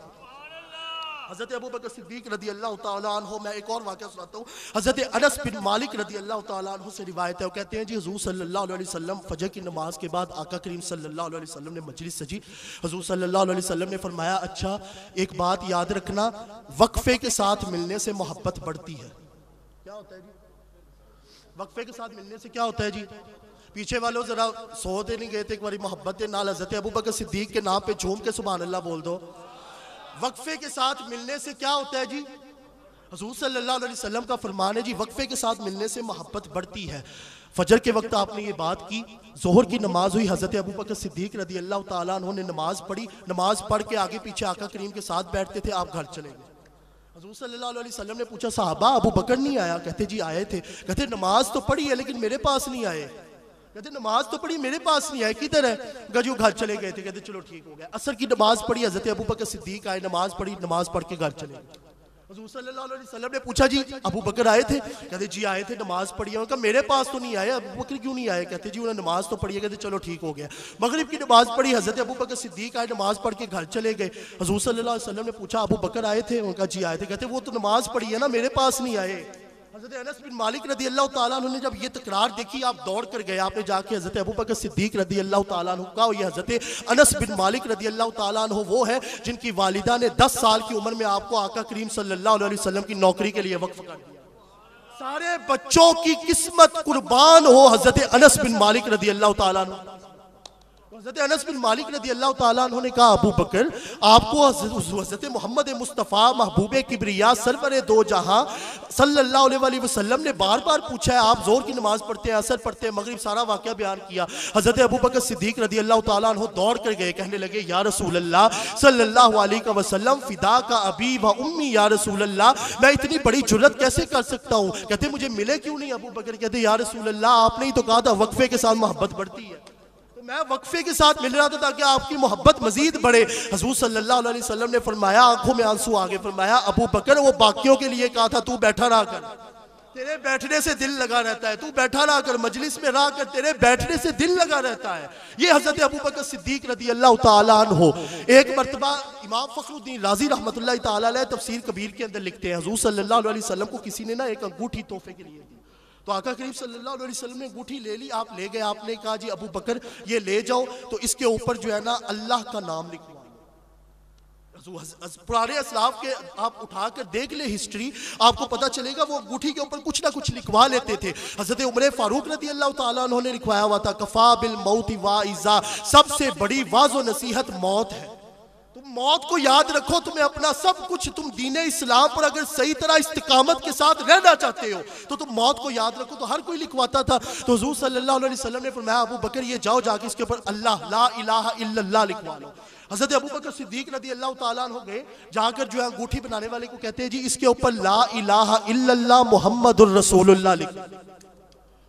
S1: हज़रत अबू बकर सिद्दीक रदी अल्लाह ताला अन्हु, मैं एक और वाक़या सुनाता हूँ। हज़रत अनस बिन मालिक रदी अल्लाह ताला अन्हु से रिवायत है, वो कहते हैं जी हुज़ूर सल्लल्लाहु अलैहि वसल्लम फजर की नमाज के बाद आका करीम सल्लल्लाहु अलैहि वसल्लम ने मजलिस सजी। हुज़ूर सल्लल्लाहु अलैहि वसल्लम ने फरमाया, अच्छा एक बात याद रखना, वक्फे के साथ मिलने से मोहब्बत बढ़ती है। क्या होता है जी? वक्फे के साथ मिलने से क्या होता है जी? पीछे वालों जरा सो दे नहीं गए थे एक बारी मोहब्बत के नाल हज़रत अबू बकर सिद्दीक के नाम पे झूम के सुभान अल्लाह बोल दो। वक्फे के साथ मिलने से क्या होता है जी? हुज़ूर सल्लल्लाहु अलैहि वसल्लम का फरमान है जी, वक्फे के साथ मिलने से मोहब्बत बढ़ती है। फजर के वक्त आपने ये बात की, जोहर की नमाज हुई, हज़रत अबू बकर सिद्दीक रदी अल्लाह ताला अन्हु ने नमाज पढ़ी। नमाज पढ़ के आगे पीछे आका करीम के साथ बैठते थे, आप घर चले गए। हुज़ूर सल्लल्लाहु अलैहि वसल्लम ने पूछा, साहबा अबू बकर नहीं आया? कहते जी आए थे। कहते नमाज तो पढ़ी है लेकिन मेरे पास नहीं आए। कहते नमाज तो पढ़ी मेरे पास नहीं आए, किधर है? गजू घर चले गए थे। कहते चलो ठीक हो गया। असर की नमाज पढ़ी, हज़रत अबू बकर सिद्दीक आए, नमाज पढ़ी, नमाज पढ़ के घर चले गए। हुज़ूर सल्लल्लाहु अलैहि वसल्लम ने पूछा, जी अबू बकर आए थे? कहते जी आए थे, नमाज पढ़ी है। उनका मेरे पास तो नहीं आए। अबू बकर क्यों नहीं आए? कहते जी उन्होंने नमाज तो पढ़ी है। कहते चलो ठीक हो गया। मगरिब की नमाज पढ़ी, हज़रत अबू बकर सिद्दीक आए, नमाज पढ़ के घर चले गए। हुज़ूर सल्लल्लाहु अलैहि वसल्लम ने पूछा, अबू बकर आए थे? उनका जी आए थे। कहते वो तो नमाज पढ़ी है ना, मेरे पास नहीं आए। हज़रत अनस बिन मालिक रदी अल्लाह ताला अन्हु ने जब ये तकरार देखी, आप दौड़ कर गए, आपने जाके हज़रत अबू बकर सिद्दीक रदी अल्लाह ताला अन्हु का, ये हज़रत अनस बिन मालिक रदी अल्लाह ताला अन्हु वो है जिनकी वालिदा ने 10 साल की उम्र में आपको आका करीम सल्लल्लाहु अलैहि वसल्लम की नौकरी के लिए वक्फ कर दिया। सारे बच्चों की किस्मत कुर्बान हो हज़रत अनस बिन मालिक रदी अल्लाह ताला अन्हु। हज़रत अनस बिन मालिक रदी अल्लाह ताला अन्हु ने कहा, अबू बकर आपको हज़रत मोहम्मद मुस्तफ़ा महबूबे किब्रिया सरवरे दो जहां सल्लल्लाहु अलैहि वसल्लम ने बार बार पूछा है, आप जोर की नमाज पढ़ते हैं, असर पढ़ते हैं, मगरिब, सारा वाक़या बयान किया। हज़रत अबू बकर सिद्दीक रदी अल्लाह ताला अन्हु दौड़ कर गए, कहने लगे, या रसूल अल्लाह सल्लल्लाहु अलैहि वसल्लम, फिदा का अबी व उम्मी, या रसूल अल्लाह मैं इतनी बड़ी जुर्रत कैसे कर सकता हूँ? कहते मुझे मिले क्यों नहीं? अबू बकर कहते, या रसूल अल्लाह आपने ही तो कहा था वक्फे के साथ मोहब्बत बढ़ती है, मैं वक्फे के साथ मिल रहा था ताकि आपकी मोहब्बत मजीद बढ़े। हुज़ूर सल्लल्लाहु अलैहि वसल्लम ने फरमाया, आंखों में आंसू आ गए, फरमाया अबू बकर वो बाकियों के लिए कहा था, तू बैठा रहा कर, तेरे बैठने से दिल लगा रहता है, तू बैठा रहा कर, मजलिस में रहा कर, तेरे बैठने से दिल लगा रहता है। ये हज़रत अबू बकर सिद्दीक रदी अल्लाह ताला अन्हु। एक मरतबा इमाम फखरुद्दीन राजी रहमतुल्लाहि ताला अलैह तफसीर कबीर के अंदर लिखते हैं, हुज़ूर सल्लल्लाहु अलैहि वसल्लम को किसी ने ना एक अंगूठी तोहफे के लिए दी, तो आका करीम सल्लल्लाहु अलैहि वसल्लम ने अंगूठी ले ली, आप ले गए, आपने कहा जी अबू बकर ये ले जाओ, तो इसके ऊपर जो है ना अल्लाह का नाम लिखवा। पुराने असलाफ के आप उठाकर देख ले हिस्ट्री, आपको पता चलेगा वो अंगूठी के ऊपर कुछ ना कुछ लिखवा लेते थे। हज़रत उमर फारूक रदी अल्लाह ताला अन्हु ने लिखवाया हुआ था, कफा बिल मौत वाइज़ा, सबसे बड़ी वाज़ो नसीहत मौत है। तो तुम मौत को याद रखो, तुम्हें अपना सब कुछ, तुम दीने इस्लाम पर अगर सही तरह इस्तिकामत के साथ रहना चाहते हो तो तुम मौत को याद रखो। तो हर कोई लिखवाता था। तो हुजूर सल्लल्लाहु अलैहि वसल्लम ने फरमाया, अबू बकर ये जाओ जाके इसके ऊपर अल्लाह ला इलाहा इल्लल्लाह लिखवा लो। हज़रत अबू बकर सिद्दीक रदी अल्लाह ताला अन्हु गए, जाकर जो है अंगूठी बनाने वाले को कहते हैं जी इसके ऊपर ला इलाहा इल्लल्लाह मुहम्मदुर रसूलुल्लाह लिख।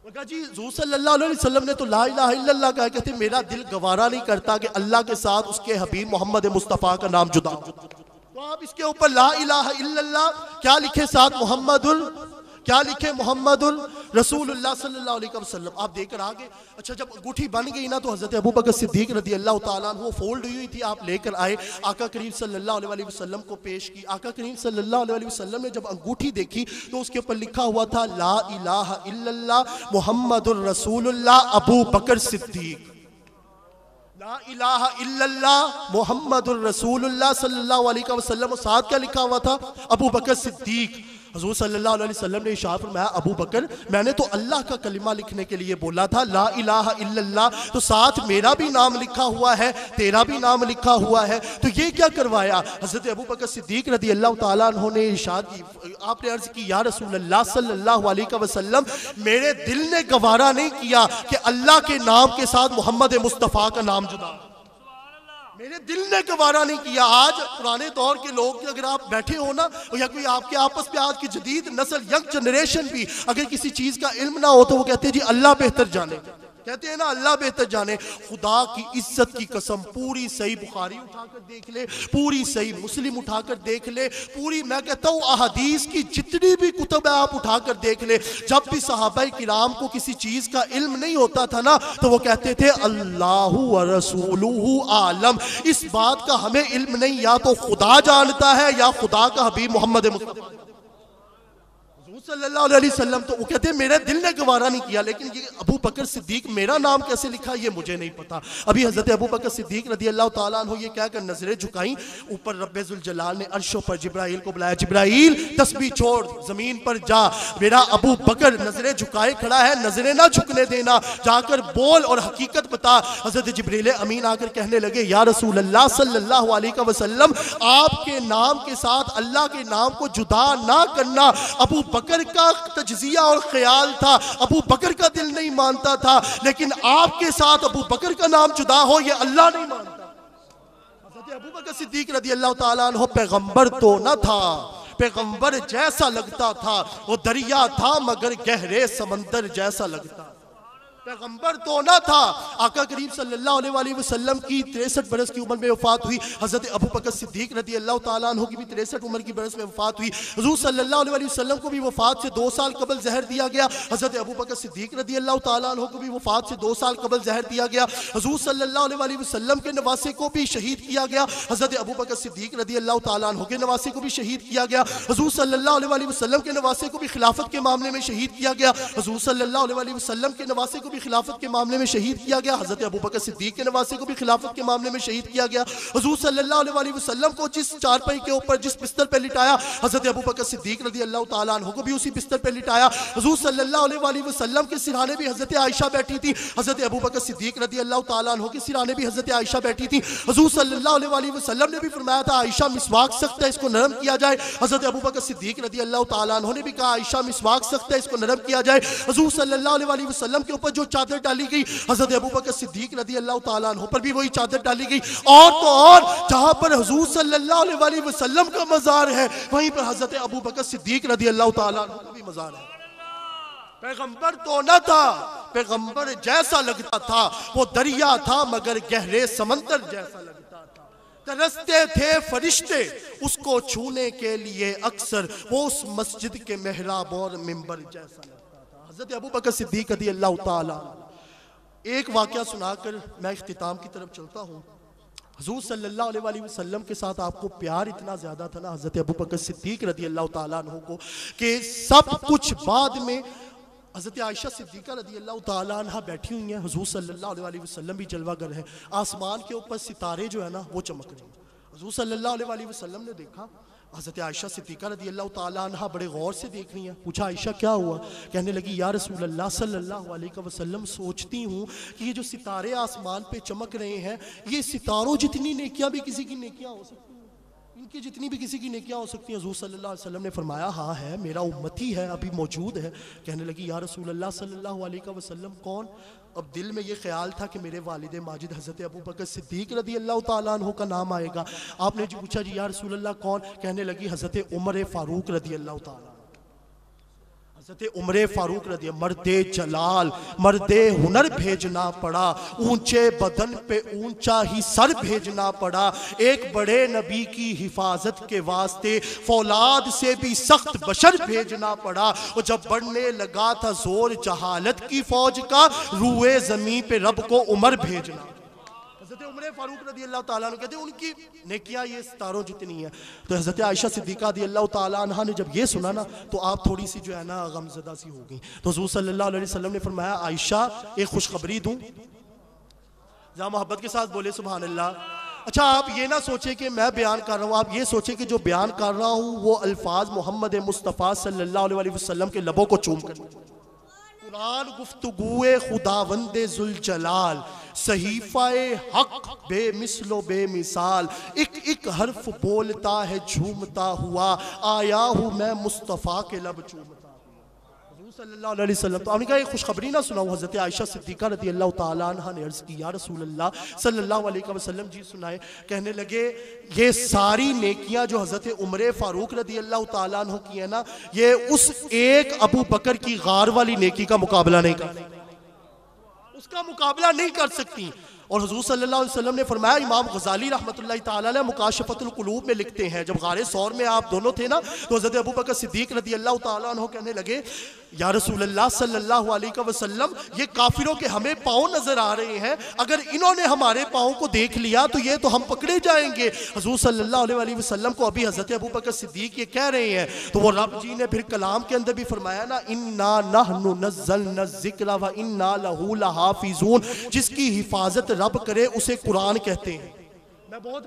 S1: कहा जी हुज़ूर सल्लल्लाहु अलैहि वसल्लम ने तो ला इलाहा इल्लल्लाह कहा। कहते मेरा दिल गवारा नहीं करता कि अल्लाह के साथ उसके हबीब मोहम्मद मुस्तफ़ा का नाम जुदा हो। तो आप इसके ऊपर ला इलाहा इल्लल्लाह क्या लिखे, साथ मोहम्मदुल क्या लिखे, मोहम्मदुल रसूलुल्लाह सल्लल्लाहु अलैहि वसल्लम। आप देकर आगे। अच्छा जब अंगूठी बन गई ना तो हज़रत अबू बकर सिद्दीक रदी अल्लाह ताला अन्हु वो फोल्ड हुई थी, आप लेकर आए, आका करीम सल्लल्लाहु अलैहि वसल्लम को पेश की। आका करीम सल्लल्लाहु अलैहि वसल्लम ने जब अंगूठी देखी तो उसके ऊपर लिखा हुआ था ला इलाहा इल्लल्लाह मुहम्मदुर रसूलुल्लाह अबू बकर सिद्दीक। ला इलाहा इल्लल्लाह मुहम्मदुर रसूलुल्लाह सल्लल्लाहु अलैहि वसल्लम, साथ क्या लिखा हुआ था, अबू बकर सिद्दीक। हुज़ूर सल्लल्लाहु अलैहि वसल्लम ने इरशाद फरमाया, अबू बकर मैंने तो अल्लाह का कलिमा लिखने के लिए बोला था ला इलाहा इल्लल्लाह, तो साथ मेरा भी नाम लिखा हुआ है, तेरा भी नाम लिखा हुआ है, तो ये क्या करवाया। हज़रत अबू बकर सिद्दीक रदी अल्लाह ताला अन्हु ने इरशाद की, आपने अर्ज़ की या रसूल अल्लाह सल्लल्लाहु अलैहि वसल्लम मेरे दिल ने गवारा नहीं किया कि अल्लाह के नाम के साथ मोहम्मद मुस्तफ़ा का नाम जुदा, मेरे दिल ने गवारा नहीं किया। आज पुराने दौर के लोग अगर आप बैठे हो ना, या कोई आपके आपस में आज की जदीद नस्ल यंग जनरेशन भी अगर किसी चीज का इल्म ना हो तो वो कहते हैं जी अल्लाह बेहतर जाने, कहते हैं ना अल्लाह बेहतर जाने। खुदा की इज्जत की कसम, पूरी सही बुखारी उठाकर देख ले, पूरी सही मुस्लिम उठाकर देख ले, पूरी मैं कहता हूँ अहदीस की जितनी भी कुतुब है आप उठाकर देख ले, जब भी सहाबा किराम को किसी चीज का इल्म नहीं होता था ना तो वो कहते थे अल्लाहु व रसूलुहु आलम, इस बात का हमें इल्म नहीं, या तो खुदा जानता है या खुदा का हबीब मोहम्मद मुस्तफा सल्लल्लाहु अलैहि वसल्लम। तो वो कहते हैं मेरे दिल ने गवारा नहीं किया, लेकिन ये अबू बकर सिद्दीक मेरा नाम कैसे लिखा ये मुझे नहीं पता। अभी हजरत अबू बकर सिद्दीक रदी अल्लाह ताला अन्हु ये कहकर नजरें झुकाई, ऊपर रब्बे जुल जलाल ने अर्शों पर जिब्राइल को बुलाया, जिब्राइल तस्बीह छोड़ जमीन पर जा, मेरा अबू बकर नजरें झुकाए खड़ा है, नजरें ना झुकने देना, जाकर बोल और हकीकत बता। हजरत जिब्रील अमीन आकर कहने लगे या रसूल अल्लाह सल्लल्लाहु अलैहि वसल्लम आपके नाम के साथ अल्लाह के नाम को जुदा ना करना। अबू बकर का तज्जिया और ख्याल था, अबू बकर का दिल नहीं मानता था, लेकिन आपके साथ अबू बकर का नाम जुदा हो ये अल्लाह नहीं मानता। हज़रत अबू बकर सिद्दीक रदी अल्लाह ताला अन्हु पैगंबर तो न था, पैगंबर जैसा लगता था, वो दरिया था मगर गहरे समंदर जैसा लगता, पैगंबर तो ना था। आका करीम सल्लल्लाहु अलैहि वसल्लम की 63 बरस की उम्र में वफात हुई। हज़रत अबू बकर सिद्दीक रदी अल्लाह ताला अन्हु की भी 63 उम्र की बरस में वफात हुई। हुज़ूर सल्लल्लाहु अलैहि वसल्लम को भी वफात से 2 साल कबल जहर दिया गया। हज़रत अबू बकर सिद्दीक रदी अल्लाह ताला अन्हु को भी वफात से 2 साल कबल जहर दिया गया। हुज़ूर सल्लल्लाहु अलैहि वसल्लम के नवासे को भी शहीद किया गया। हज़रत अबू बकर सिद्दीक रदी अल्लाह ताला अन्हु के नवासे को भी शहीद किया गया। हुज़ूर सल्लल्लाहु अलैहि वसल्लम के नवासे को भी खिलाफत के मामले में शहीद किया गया। हुज़ूर सल्लल्लाहु अलैहि वसल्लम के नवासे को भी खिलाफत के मामले में शहीद किया गया। हज़रत अबू बकर सिद्दीक के नवासे को भी खिलाफत के मामले में शहीद किया गया। हुज़ूर सल्लल्लाहु अलैहि वसल्लम को जिस चारपाई के ऊपर जिस बिस्तर पर लिटाया, हज़रत अबू बकर सिद्दीक रदी अल्लाह ताला अन्हु को भी उसी बिस्तर पर लिटाया। हुज़ूर सल्लल्लाहु अलैहि वसल्लम के सिरहाने भी हज़रत आयशा बैठी थी। हज़रत अबू बकर सिद्दीक रदी अल्लाह ताला अन्हु के सिरहाने भी हज़रत आयशा बैठी थी। हुज़ूर सल्लल्लाहु अलैहि वसल्लम ने भी फरमाया था आयशा मिसवाक सख्त है, इसको नरम किया जाए। हज़रत अबू बकर सिद्दीक रदी अल्लाह ताला अन्हु ने भी कहा आयशा मिसवाक सख्त है, इसको नरम किया जाए। हुज़ूर सल्लल्लाहु अलैहि वसल्लम के ऊपर जो चादर डाली गई, हज़रत अबू बकर सिद्दीक रदी अल्लाह ताला अन्हु पर भी वही चादर डाली गई। और तो और जहां पर हुज़ूर सल्लल्लाहु अलैहि वसल्लम का मज़ार है वहीं पर हज़रत अबू बकर सिद्दीक रदी अल्लाह ताला अन्हु का भी मज़ार है। पैगंबर तो न था, पैगंबर जैसा लगता था, वो दरिया था मगर गहरे समंदर जैसा लगता था। तरसते थे फरिश्ते उसको छूने के लिए अक्सर, वो उस मस्जिद के मेहराब और मिंबर जैसा लगता था। हज़रत अबू बकर सिद्दीक रदी अल्लाह ताला। एक वाक़या सुनाकर मैं इख्तिताम की तरफ चलता हूँ। हुज़ूर सल्लल्लाहु अलैहि वसल्लम के साथ आपको प्यार इतना ज़्यादा था ना हज़रत अबू बकर सिद्दीक रदी अल्लाह ताला अन्हु को, कि सब कुछ बाद में हज़रत आयशा सिद्दीक़ा रदी अल्लाह ताला अन्हा बैठी हुई हैं, हुज़ूर सल्लल्लाहु अलैहि वसल्लम भी जलवागर है, आसमान के ऊपर सितारे जो है ना वो चमक रहे हैं। हुज़ूर सल्लल्लाहु अलैहि वसल्लम ने देखा हज़रत आयशा सिद्दीक़ा रज़ी अल्लाह ताला अन्हा बड़े गौर से देख रही हैं। पूछा आयशा क्या हुआ? कहने लगी या रसूल अल्लाह सल्लल्लाहु अलैहि वसल्लम सोचती हूँ कि ये जो सितारे आसमान पे चमक रहे हैं, ये सितारों जितनी नेकियां भी किसी की नेकियां हो सकती हैं, इनकी जितनी भी किसी की नेकियां हो सकती हैं। हुज़ूर सल्लल्लाहु अलैहि वसल्लम ने फरमाया हाँ है, मेरा उम्मती है, अभी मौजूद है। कहने लगी या रसूल अल्लाह सल्लल्लाहु अलैहि वसल्लम कौन? अब दिल में ये ख्याल था कि मेरे वालिद माजिद हज़रत अबू बकर सिद्दीक़ रज़ी अल्लाह ताला अन्हु का नाम आएगा। आपने जी पूछा जी या रसूल अल्लाह कौन? कहने लगी हज़रत उमर फ़ारूक रज़ी अल्लाह ताला। हज़रत उमर फ़ारूक रज़ी, मर्दे जलाल, मर्दे हुनर भेजना पड़ा, ऊंचे बदन पे ऊंचा ही सर भेजना पड़ा, एक बड़े नबी की हिफाजत के वास्ते फौलाद से भी सख्त बशर भेजना पड़ा। और जब बढ़ने लगा था जोर जहालत की फौज का, रूए ज़मीन पे रब को उमर भेजना। हज़रत उमर फ़ारूक रज़ी अल्लाह ताला अन्हु कहते हैं उनकी नेकियां ये सितारों जितनी है। तो हज़रत आयशा सिद्दीक़ा रज़ी अल्लाह ताला अन्हा ने जब ये सुना ना, तो आप थोड़ी सी जो है ना गमज़दा सी हो गई। तो हुज़ूर सल्लल्लाहु अलैहि वसल्लम ने फरमाया आयशा एक खुशखबरी दूं? जहाँ मोहब्बत के साथ बोले सुभान अल्लाह। अच्छा आप ये ना सोचे कि मैं बयान कर रहा हूँ, आप ये सोचे कि जो बयान कर रहा हूँ वो अल्फाज मोहम्मद मुस्तफ़ा सल्लल्लाहु अलैहि वसल्लम के लबों को चूम कर। कुरान गुफ्तगुए खुदावंदे जुल जलाल, सहीफ़ाए हक बेमिसलो बेमिसाल, एक एक हर्फ बोलता है झूमता हुआ, आया हूँ मैं मुस्तफ़ा के लब चूमता। सल्लल्लाहु अलैहि वसल्लम तो आपने कहा ये खुशखबरी ना सुनाऊं? हज़रत आयशा सिद्दीक़ा रज़ी अल्लाह ताला अन्हा ने अर्ज़ की या रसूल अल्लाह सल्लल्लाहु अलैहि वसल्लम जी सुनाए। कहने लगे ये सारी नेकियां जो हज़रत उमर फ़ारूक रज़ी अल्लाह ताला अन्हु की है ना, ये उस एक अबू बकर की गार वाली नेकी का मुकाबला नहीं कर सकती, उसका मुकाबला नहीं कर सकती। और हुज़ूर सल्लल्लाहु अलैहि वसल्लम ने फरमाया, इमाम गज़ाली रहमतुल्लाहि ताला अलैह मुकाशफतुल कुलूब में लिखते हैं, जब गारे सौर में आप दोनों थे ना, तो हज़रत अबू बकर सिद्दीक़ रज़ी अल्लाह ताला अन्हु कहने लगे या रसूल अल्लाह सल्लल्लाहु अलैहि वसल्लम ये काफिरों के हमें पाँव नजर आ रहे हैं, अगर इन्होंने हमारे पाँव को देख लिया तो ये तो हम पकड़े जाएंगे। हुज़ूर सल्लल्लाहु अलैहि वसल्लम को अभी हज़रत अबू बकर सिद्दीक़ ये कह रहे हैं, तो वो रब जी ने फिर कलाम के अंदर भी फरमाया ना, इन्ना नहनु नज़्ज़लना ज़िक्र व इन्ना लहू लहाफ़िज़ून, जिसकी हिफाजत रब करे उसे कुरान कहते हैं। मैं बहुत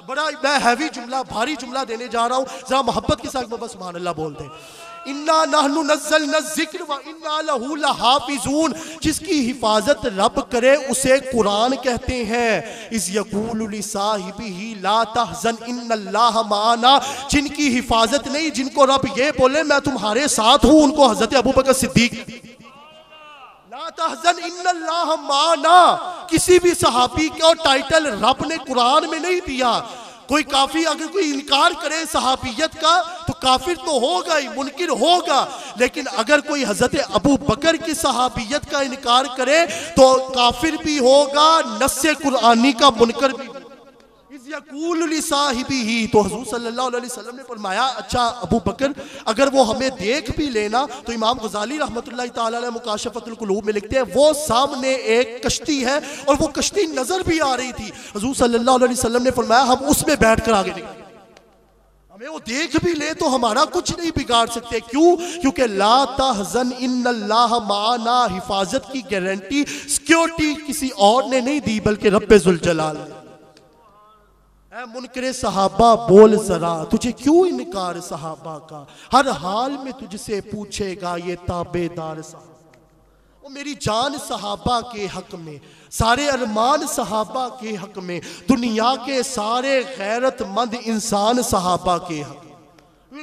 S1: बड़ा मैं हैवी जुमला, भारी जुमला देने जा रहा हूँ, जरा मोहब्बत के साथ बस सुभान अल्लाह बोल दें। इन्ना नहनु नज़्ज़लना ज़िक्र व इन्ना लहू लहाफ़िज़ून, जिसकी हिफाजत रब करे उसे कुरान कहते हैं। इज़ यक़ूलु लिसाहिबिही ला तहज़न इन्नल्लाह माना, जिनकी हिफाजत नहीं, जिनको रब ये बोले मैं तुम्हारे साथ हूँ, उनको हज़रत अबू बकर सिद्दीक़ ला तहज़न इन्नल्लाह माना। किसी भी सहाबी का टाइटल रब ने कुरान में नहीं दिया। कोई काफी अगर कोई इनकार करे सहाबियत का तो काफिर तो होगा ही, मुनकिर होगा, लेकिन अगर कोई हजरत अबू बकर की सहाबियत का इनकार करे तो काफिर भी होगा, नस्से कुरानी का मुनकर भी। तो हुज़ूर सल्लल्लाहु अलैहि वसल्लम ने फरमाया अच्छा अबू बकर अगर वो हमें देख भी लेना, तो इमाम गज़ाली रहमतुल्लाहि ताला अलैह मुकाशफतुल कुलूब में लिखते हैं वो सामने एक कश्ती है और वो कश्ती नजर भी आ रही थी। हुज़ूर सल्लल्लाहु अलैहि वसल्लम ने फरमाया हम उसमें बैठ कर आगे निकले, हमें वो देख भी ले तो हमारा कुछ नहीं बिगाड़ सकते। क्यों? क्योंकि ला तहज़न इन्नल्लाह माना, हिफाजत की गारंटी सिक्योरिटी किसी और ने नहीं दी बल्कि रब्बे जुल जलाल ने। ऐ मुनकरे सहाबा बोल जरा, तुझे क्यों इनकार सहाबा का, हर हाल में तुझसे पूछेगा ये ताबेदार सहाबा। वो मेरी जान सहाबा के हक में, सारे अरमान सहाबा के हक में, दुनिया के सारे गैरतमंद इंसान सहाबा के हक में।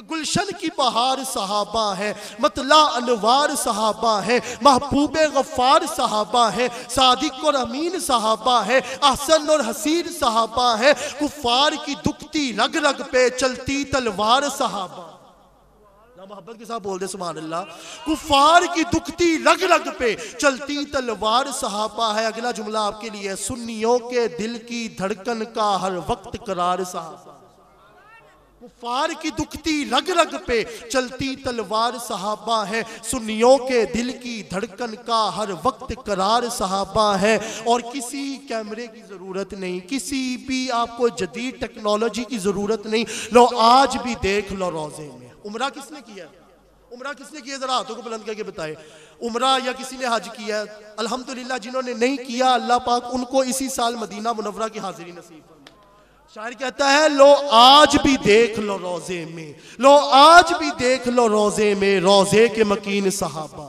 S1: गुलशन की बहार सहाबा है, मतला अनवार सहाबा है, महबूबे गफ्फार सहाबा है, सादिक और अमीन सहाबा है, अहसन और हसीन सहाबा है, कुफार की दुखती रग रग पे चलती तलवार सहाबा। मोहब्बत के साथ बोल दे सुभान अल्लाह। कुफार की दुखती रग रग पे चलती तलवार सहाबा है। अगला जुमला आपके लिए, सुन्नियों के दिल की धड़कन का हर वक्त करार सहाबा। कुफार की दुखती रग रग पे चलती तलवार सहाबा है, सुन्नियों के दिल की धड़कन का हर वक्त करार सहाबा है। और किसी कैमरे की जरूरत नहीं, किसी भी आपको जदीद टेक्नोलॉजी की जरूरत नहीं। लो आज भी देख लो रोजे में उम्रा किसने किया, उम्रा किसने किया, जरा हाथों को बुलंद करके बताए। उम्रा या किसी ने हज किया? अल्हम्दुलिल्लाह जिन्होंने नहीं किया अल्लाह पाक उनको इसी साल मदीना मुनव्वरा की हाजिरी नसीब। शायर कहता है, लो आज भी देख लो रोजे में, लो आज भी देख लो रोजे में, रोजे के मकीन सहाबा।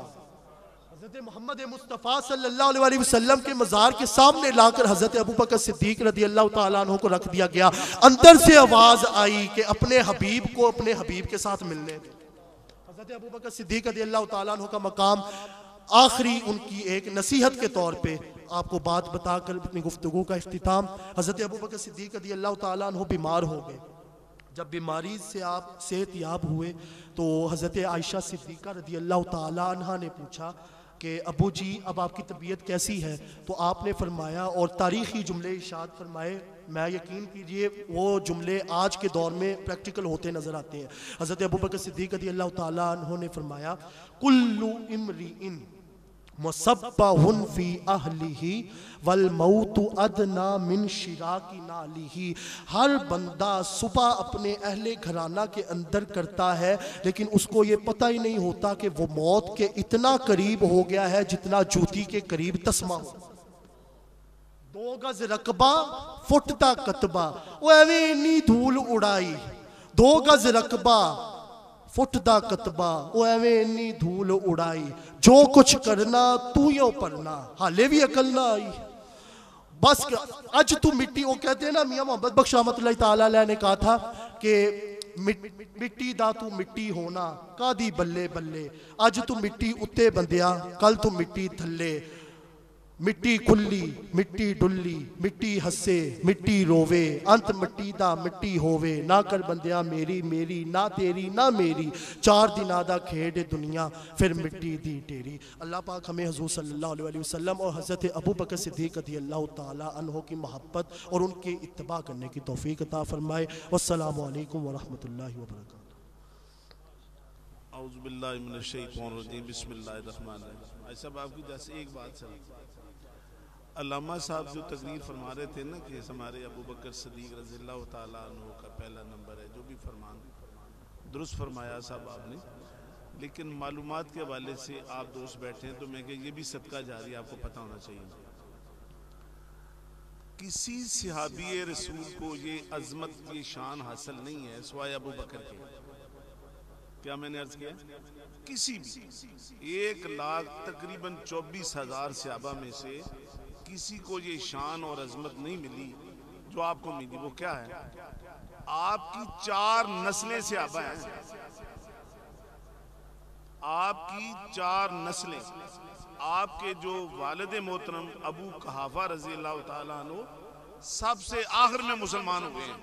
S1: हजरत मोहम्मद मुस्तफ़ा सल्लल्लाहु अलैहि वसल्लम के मज़ार के सामने लाकर हजरत अबू बकर सिद्दीक रदी अल्लाह तआला अन्हु को रख दिया गया। अंदर से आवाज आई कि अपने हबीब को अपने हबीब के साथ मिलने दो। हजरत अबू बकर सिद्दीक रदी अल्लाह तआला अन्हु का मकाम आखिरी उनकी एक नसीहत के तौर पे आपको बात बताकर अपनी गुफ्तगू का इख्तिताम। हज़रत अबू बकर सिद्दीक़ रज़ी अल्लाह तआला अन्हु बीमार हो गए। जब बीमारी से आप सेहत याब हुए तो हज़रत आयशा सिद्दीक़ा रज़ी अल्लाह तआला अन्हा ने पूछा कि अबू जी अब आपकी तबीयत कैसी है? तो आपने फरमाया और तारीख़ी जुमले इरशाद फरमाए, मैं यकीन कीजिए वो जुमले आज के दौर में प्रैक्टिकल होते नज़र आते हैं। हज़रत अबू बकर सिद्दीक़ रज़ी अल्लाह तआला अन्हु ने फरमाया, कुल्लु इम्रिइन मुसब्बहुन फी अहलिही वल मौतु अदना मिन शिराकी नालिही। हर बंदा सुबह अपने अहले घराना के अंदर करता है, लेकिन उसको ये पता ही नहीं होता कि वो मौत के इतना करीब हो गया है जितना जूती के करीब तस्मा हो। 2 गज रकबा फुटता कतबा, वो एवें इन्नी धूल उड़ाई। 2 गज रकबा फुटदा कतबा, वो एवें इन्नी धूल उड़ाई। जो कुछ करना तू यो पढ़ना, हाले भी अकल ना आई। बस अज तू मिट्टी, वो कहते हैं ना, मियां मोहम्मद बख्श रहमतुल्लाह तआला अलैह ने कहा था कि मिट्टी दा तू मिट्टी होना कादी बल्ले बल्ले। अज तू मिट्टी उत्ते बंदिया, कल तू मिट्टी थल्ले। मिट्टी खुली मिट्टी डुल्ली, मिट्टी हसे मिट्टी रोवे, अंत मिट्टी दा मिट्टी होवे। ना कर बंदिया मेरी मेरी, ना तेरी ना मेरी, 4 दिना दा खेड दुनिया फिर मिट्टी दी टेरी। अल्लाह पाक हमें हुजूर सल्लल्लाहु अलैहि वसल्लम और हज़रत अबू बकर सिद्दीक़ रज़ी अल्लाह तआला अन्हु की मोहब्बत और उनके इत्तबा करने की तौफीक अता फरमाए। वस्सलामु अलैकुम व रहमतुल्लाहि व बरकातुहू।
S2: औज़ु बिल्लाहि मिनश शैतानिर रजीम, बिस्मिल्लाहिर रहमानिर रहीम। भाई साहब आपकी जैसे एक बात सर, अल्लामा साहब जो तकरीर फरमा रहे थे ना कि हमारे अबू बकर सिद्दीक़ रज़ी अल्लाह तआला अन्हु का पहला नंबर है, जो भी फरमान दुरुस्त फरमाया साहब आपने, लेकिन मालूमात के हवाले से आप दोस्त बैठे हैं तो मैं कह ये भी सदका जारी आपको पता होना चाहिए। किसी सहाबी रसूल को ये अजमत की शान हासिल नहीं है सिवाय अबू बकर के। क्या मैंने अर्ज किया? किसी भी 1 लाख तकरीबन 24,000 सहाबा में से किसी को ये शान और अजमत नहीं मिली जो आपको मिली। वो क्या है? आपकी 4 नस्लें सहाबा हैं, आपकी 4 नस्लें। आपके जो वालिद मोहतरम अबू कहाफा रजी अल्लाह तआला अन्हु सबसे आखिर में मुसलमान हुए हैं,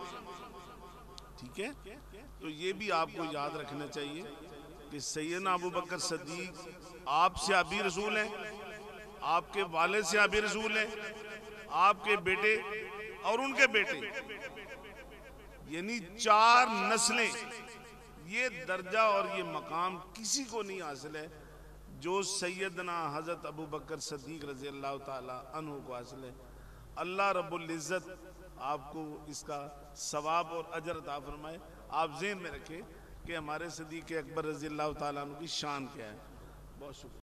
S2: ठीक है? तो ये भी आपको याद रखना चाहिए कि सैयदना अबू बकर सिद्दीक आप सहाबी रसूल हैं, आपके वालिद सहाबी रसूल हैं, आपके बेटे और उनके बेटे, यानी 4 नस्लें। ये दर्जा और ये मकाम किसी को नहीं हासिल है जो सैयदना हज़रत अबू बकर सिद्दीक रज़ी अल्लाह तआला अन्हु को हासिल है। अल्लाह रब्बुल इज़्ज़त आपको इसका सवाब और अजर अता फरमाए। आप ज़हन में रखें कि हमारे सिद्दीक़ अकबर रज़ी अल्लाह तआला अन्हु की शान क्या है। बहुत शुक्रिया।